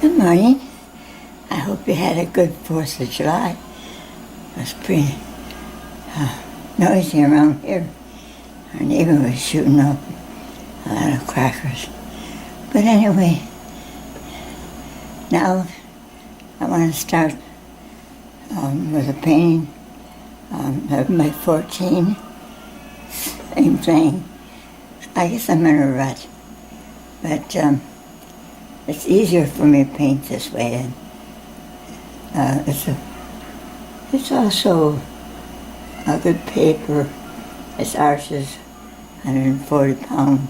Good morning. I hope you had a good 4th of July. It was pretty noisy around here. Our neighbor was shooting up a lot of crackers. But anyway, now I want to start with a painting of my 14. Same thing. I guess I'm in a rut. But it's easier for me to paint this way. And it's also a good paper. It's Arches 140-pound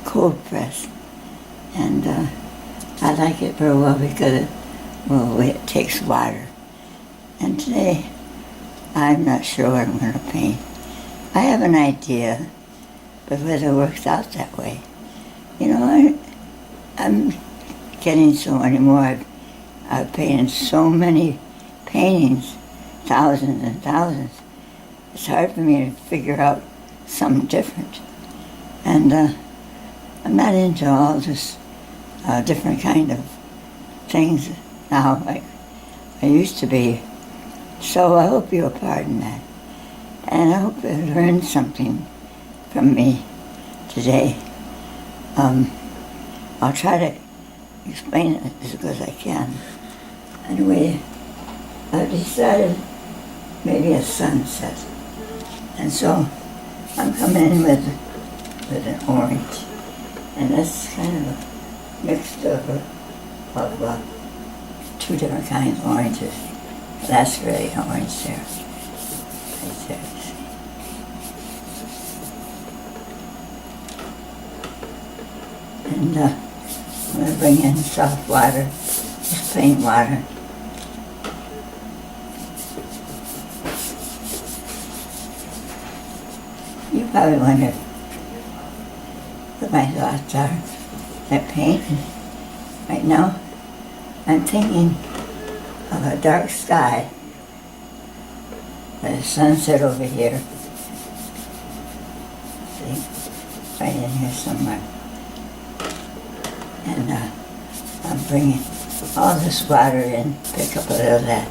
cold press. And I like it very well because it takes water. And today, I'm not sure what I'm going to paint. I have an idea, but whether it works out that way. You know, I'm getting so many more. I've painted so many paintings, thousands and thousands. It's hard for me to figure out something different. And I'm not into all this different kind of things now like I used to be. So I hope you'll pardon that. And I hope you learned something from me today. I'll try to explain it as good as I can. Anyway, I've decided maybe a sunset. And so I'm coming in with an orange. And that's kind of a mixture of two different kinds of oranges. That's really orange there. Right there. And I'm going to bring in soft water, just plain water. You probably wonder what my thoughts are at painting. Right now, I'm thinking of a dark sky, with a sunset over here. See, right in here somewhere. And I'm bringing all this water in, pick up a little of that.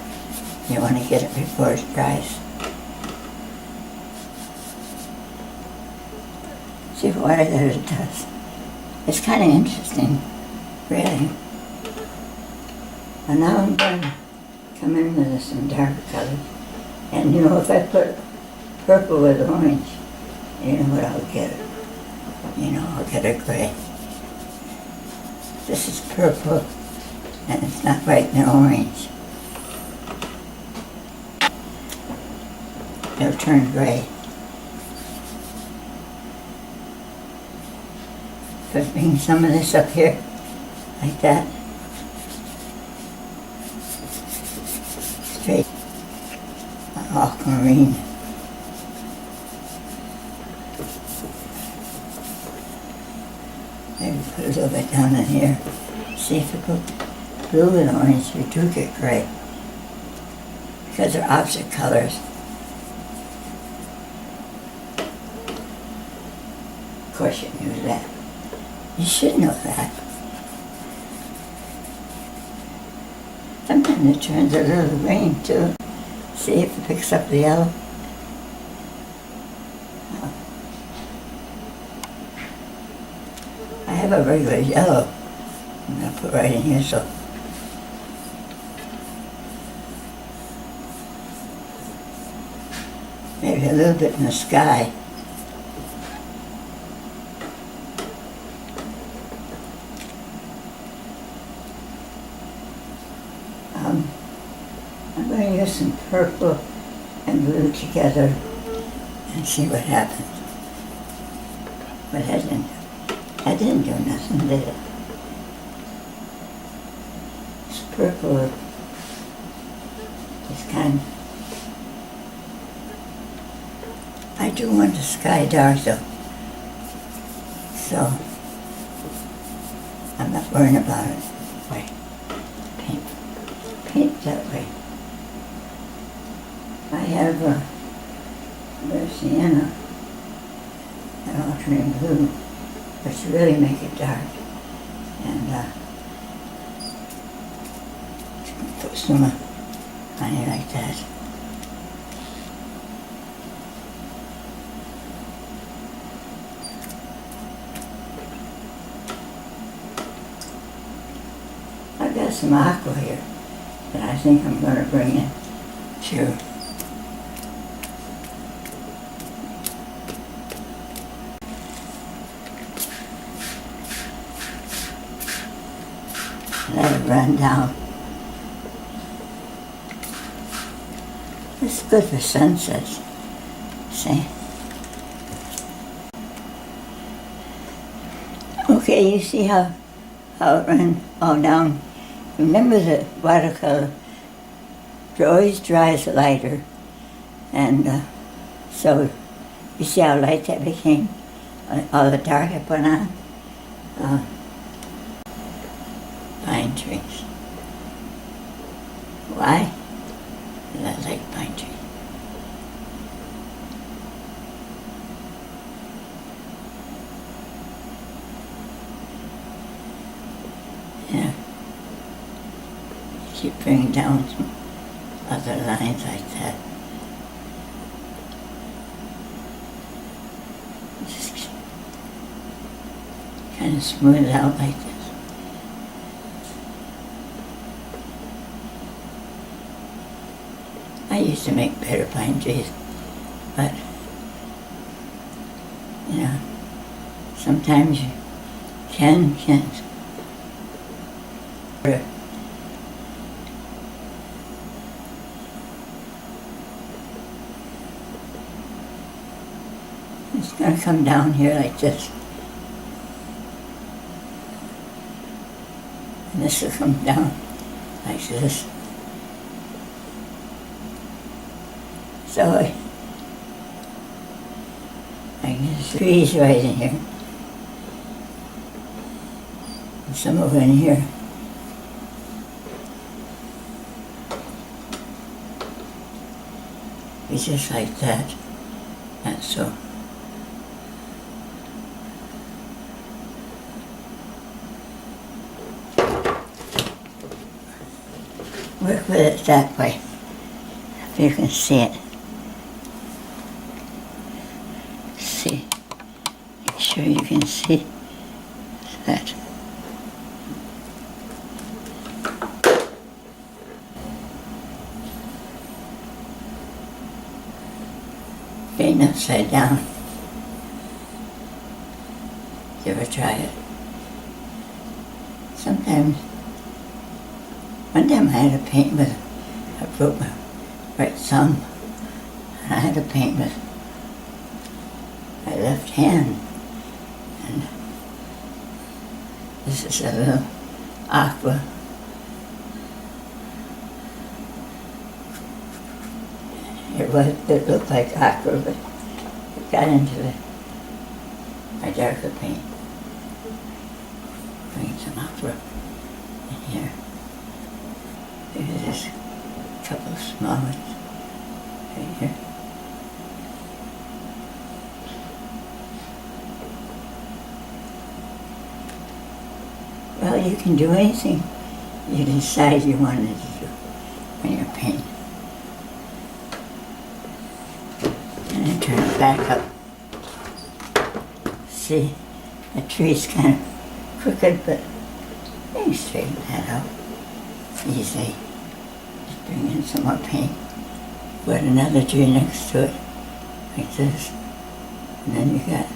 You want to get it before it dries. See what it does. It's kind of interesting, really. And now I'm going to come in with some dark colors. And you know, if I put purple with orange, you know what I'll get? You know, I'll get a gray. This is purple, and it's not right in the orange. It'll turn gray. But bring some of this up here, like that. Straight. Aquamarine. Maybe put a little bit down in here. See if you put blue and orange, you do get gray. Because they're opposite colors. Of course you knew that. You should know that. Sometimes it turns a little green too. See if it picks up the yellow. I have a regular yellow I'm going to put right in here, so maybe a little bit in the sky. I'm going to use some purple and blue together and see what happens. But I didn't do nothing, did it? This purple is kind of... I do want the sky dark though. So, I'm not worrying about it. Wait, paint that way. I have a sienna and ultramarine blue, which really make it dark. And put some honey like that. I've got some aqua here that I think I'm going to bring in too. Let it run down. It's good for sunsets. See? Okay, you see how it ran all down? Remember that watercolor always dries lighter, and so you see how light that became? All the dark I put on? Pine trees. Why? Because I like pine trees. Yeah. Keep bringing down some other lines like that. Just kind of smooth it out like this. I used to make better pine trees, but, you know, sometimes you can't. It's going to come down here like this. And this will come down like this. So I guess trees right in here. And some over in here. It's just like that. And so. Work with it that way, if you can see it. See, make sure you can see that. Being upside down. You ever try it? Sometimes. One time I had to paint with, I broke my right thumb, and I had to paint with my left hand. And this is a little aqua. It looked like aqua, but it got into my darker paint. Bring some aqua in here. There's just a couple of small ones right here. Well, you can do anything you decide you wanted to do when you're painting. And then turn it back up. See, the tree's kind of crooked, but you can straighten that out easily. Just bring in some more paint. Put another tree next to it, like this. And then you got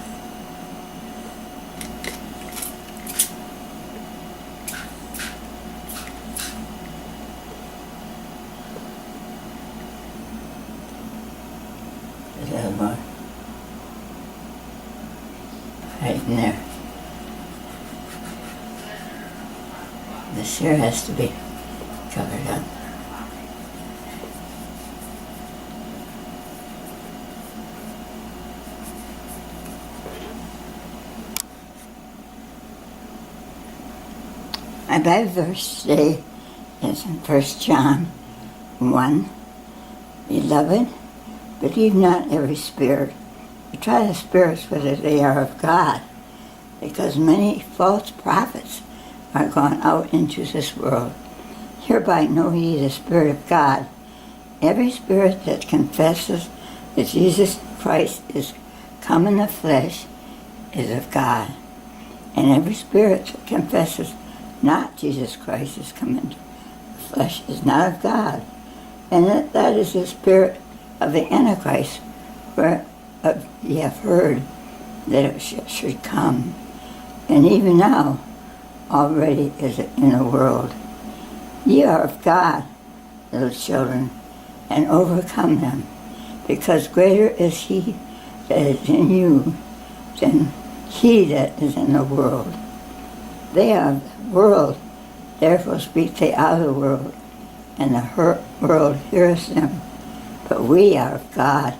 a little more right in there. This here has to be covered up. My Bible verse today is in 1 John 1. Beloved, believe not every spirit, but try the spirits whether they are of God, because many false prophets are gone out into this world. Hereby know ye the Spirit of God. Every spirit that confesses that Jesus Christ is come in the flesh is of God. And every spirit that confesses not Jesus Christ is come in the flesh is not of God. And that is the spirit of the Antichrist, where ye have heard that it should come. And even now already is it in the world. Ye are of God, little children, and overcome them, because greater is he that is in you than he that is in the world. They are of the world, therefore speak they out of the world, and the world heareth them. But we are of God.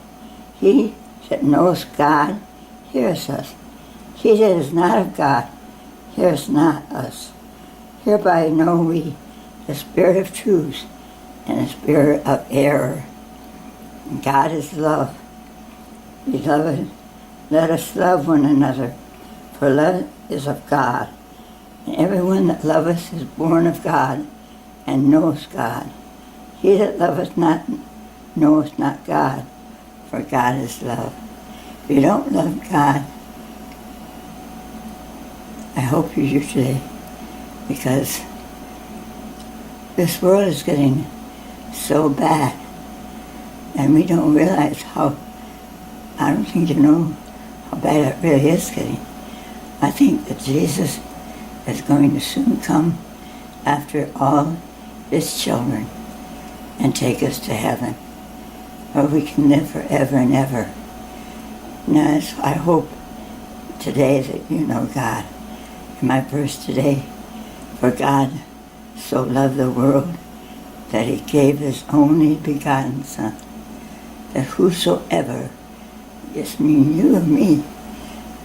He that knows God heareth us. He that is not of God heareth not us. Hereby know we the spirit of truth and the spirit of error. God is love. Beloved, let us love one another, for love is of God. And everyone that loveth is born of God, and knows God. He that loveth not knoweth not God, for God is love. If you don't love God, I hope you do today, because this world is getting so bad, and we don't realize how, I don't think you know how bad it really is getting. I think that Jesus is going to soon come after all his children and take us to heaven, where we can live forever and ever. Now, I hope today that you know God. In my verse today, for God so loved the world that he gave his only begotten Son, that whosoever, yes, mean you and me,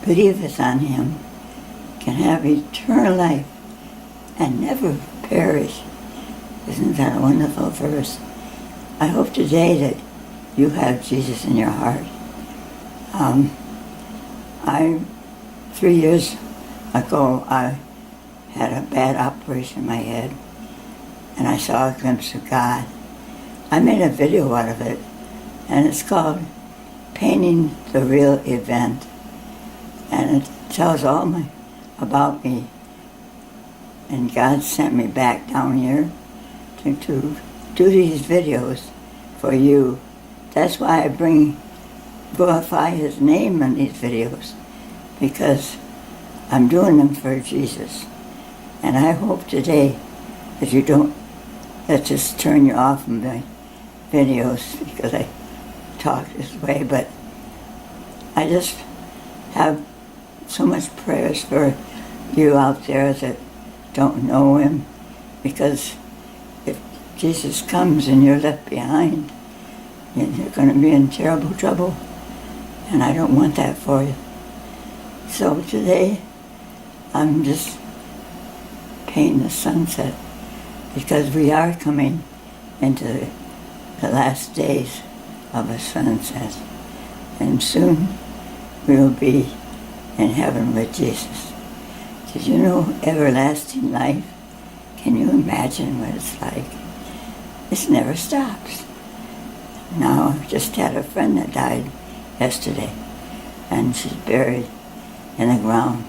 believeth on him, can have eternal life and never perish. Isn't that a wonderful verse? I hope today that you have Jesus in your heart. 3 years ago, I had a bad operation in my head, and I saw a glimpse of God. I made a video out of it, and it's called Painting the Real Event. And it tells all about me. And God sent me back down here to do these videos for you. That's why I glorify his name in these videos, because I'm doing them for Jesus. And I hope today that you don't let this turn you off from my videos because I talk this way, but I just have so much prayers for you out there that don't know him, because if Jesus comes and you're left behind, you're going to be in terrible trouble, and I don't want that for you. So today, I'm just painting the sunset, because we are coming into the last days of a sunset, and soon we'll be in heaven with Jesus. Did you know everlasting life? Can you imagine what it's like? It never stops. Now, I just had a friend that died yesterday, and she's buried in the ground,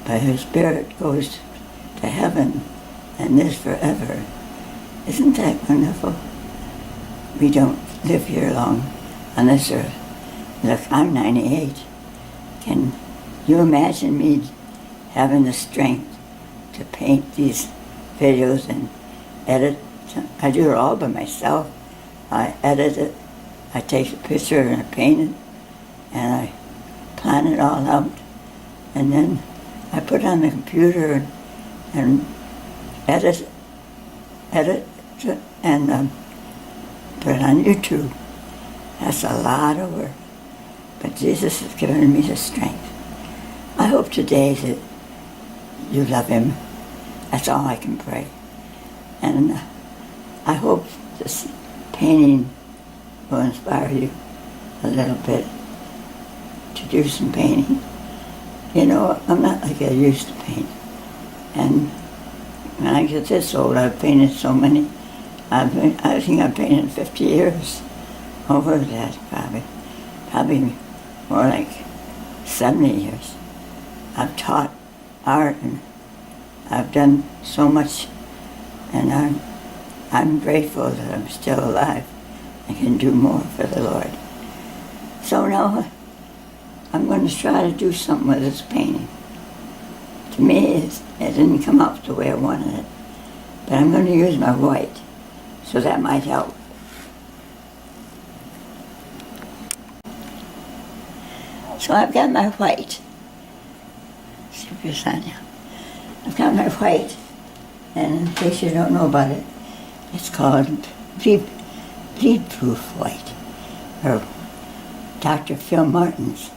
but her spirit goes to heaven and lives forever. Isn't that wonderful? We don't live here long on this earth. Look, I'm 98. Can you imagine me having the strength to paint these videos and edit? I do it all by myself. I edit it, I take a picture and I paint it, and I plan it all out, and then I put it on the computer and edit it, and put it on YouTube. That's a lot of work, but Jesus has given me the strength. I hope today that you love him. That's all I can pray. And I hope this painting will inspire you a little bit to do some painting. You know, I'm not like I used to paint. And when I get this old, I've painted so many. I think I've painted 50 years over that, probably more like 70 years. I've taught art and I've done so much, and I'm grateful that I'm still alive and can do more for the Lord. So now I'm going to try to do something with this painting. To me, it didn't come out the way I wanted it, but I'm going to use my white, so that might help. So I've got my white. Super Sonia. I've got my white, and in case you don't know about it, it's called bleed-proof white, or Dr. Phil Martin's,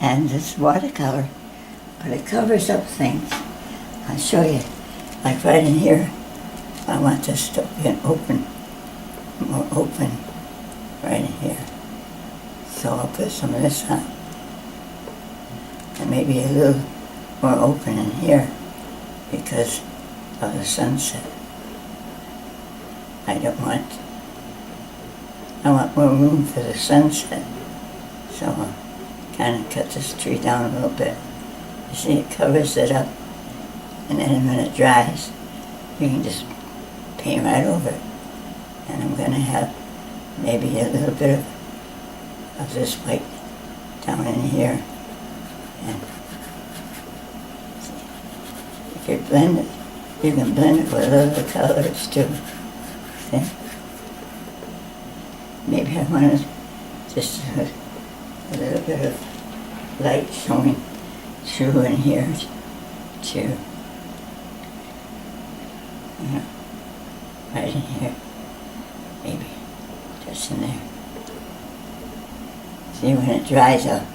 and it's watercolor, but it covers up things. I'll show you. Like right in here, I want this to be more open, right in here. So I'll put some of this on, and maybe a little more open in here because of the sunset. I want more room for the sunset. So I'll kind of cut this tree down a little bit. You see, it covers it up, and then when it dries, you can just paint right over it. And I'm going to have maybe a little bit of this white down in here. And if you blend it, you can blend it with other colors too. See? Maybe I want to just a little bit of light showing through in here too. Yeah, right in here, maybe just in there. See, when it dries, I'll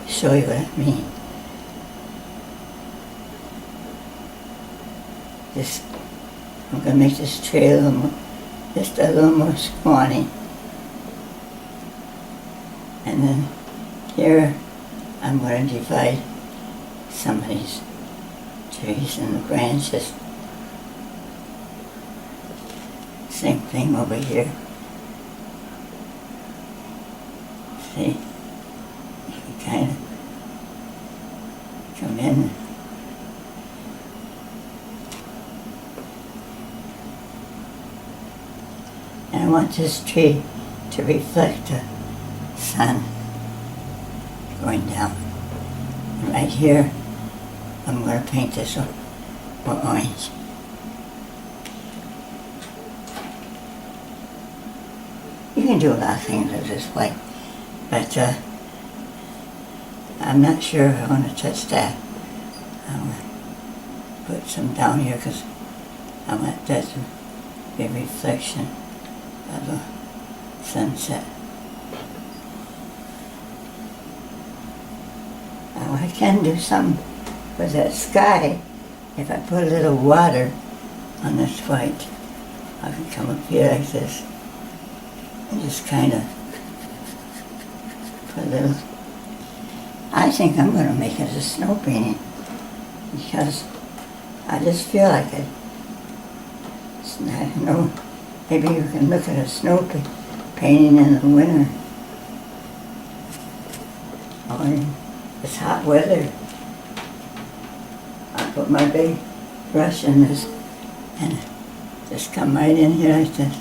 show you what I mean. I'm going to make this tree just a little more scrawny. And then here, I'm going to divide some of these trees and the branches. Same thing over here. See? You can kind of come in. And I want this tree to reflect the sun going down. And right here, I'm going to paint this orange. You can do a lot of things with this white, but I'm not sure I want to touch that. I'm going to put some down here because I want that to be a reflection of the sunset. Now I can do something with that sky if I put a little water on this white. I can come up here like this and just kind of put a little. I think I'm going to make it a snow painting because I just feel like it. I don't know, maybe you can look at a snow painting in the winter or in this hot weather. I put my big brush in this and just come right in here like this.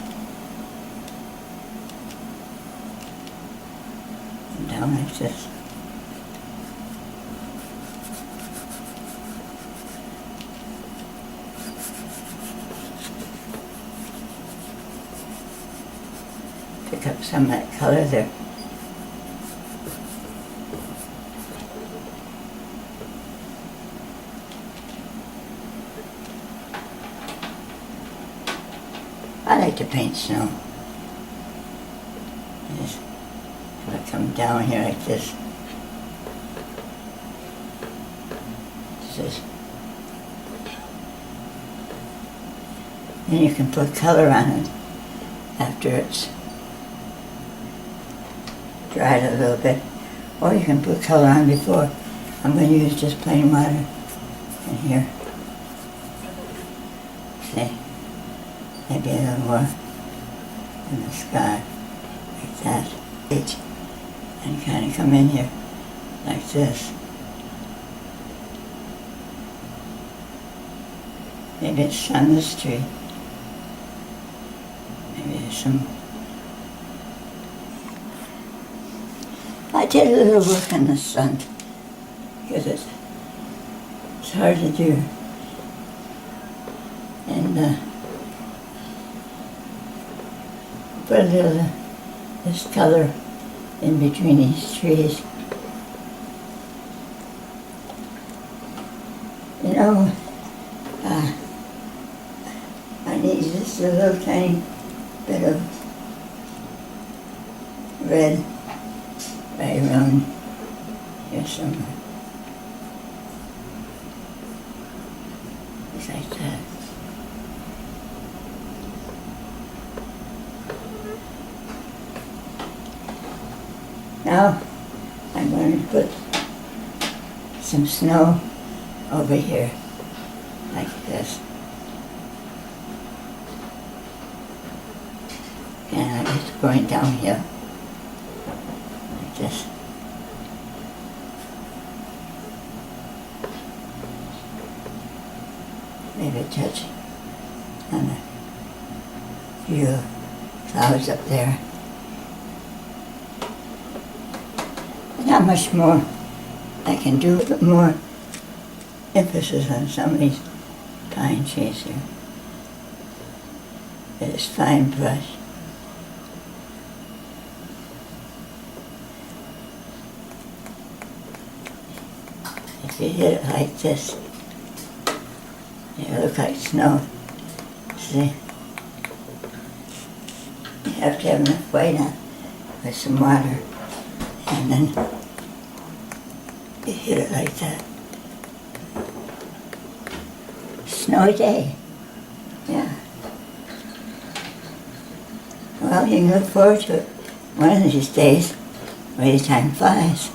And down like this. Pick up some of that color there. I like to paint snow. Just, if I come down here like this, then you can put color on it after it's dried a little bit, or you can put color on before. I'm going to use just plain water in here. see, maybe a little more in the sky, like that. And kind of come in here like this. Maybe it's on this tree. Maybe there's some. I did a little work on the sun because it's hard to do. And put a little this color in between these trees. You know, I need just a little tiny bit of red right around here somewhere. Just like that. Now I'm going to put some snow over here, like this. And I'm just going downhill, like this. Maybe a touch on a few clouds up there. Not much more I can do, but more emphasis on some of these pine trees here. With this fine brush. If you hit it like this, it'll look like snow. See? You have to have enough white on with some water. And then you hit it like that. Snowy day. Yeah. Well, you can look forward to it one of these days where the time flies.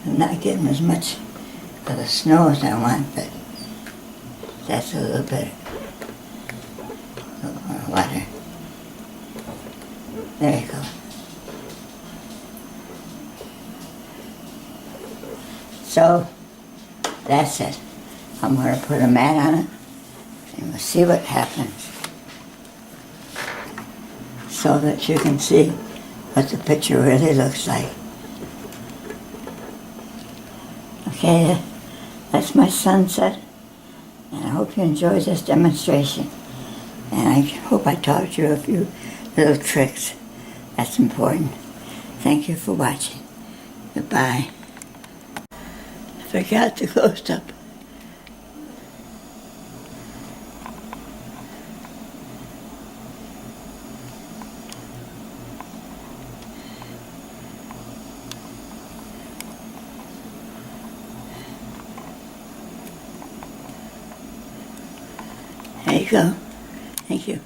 I'm not getting as much of the snow as I want, but that's a little better. A little more water. There you go. So, that's it. I'm going to put a mat on it, and we'll see what happens. So that you can see what the picture really looks like. Okay, that's my sunset, and I hope you enjoyed this demonstration. And I hope I taught you a few little tricks. That's important. Thank you for watching. Goodbye. I forgot the close up. There you go. Thank you.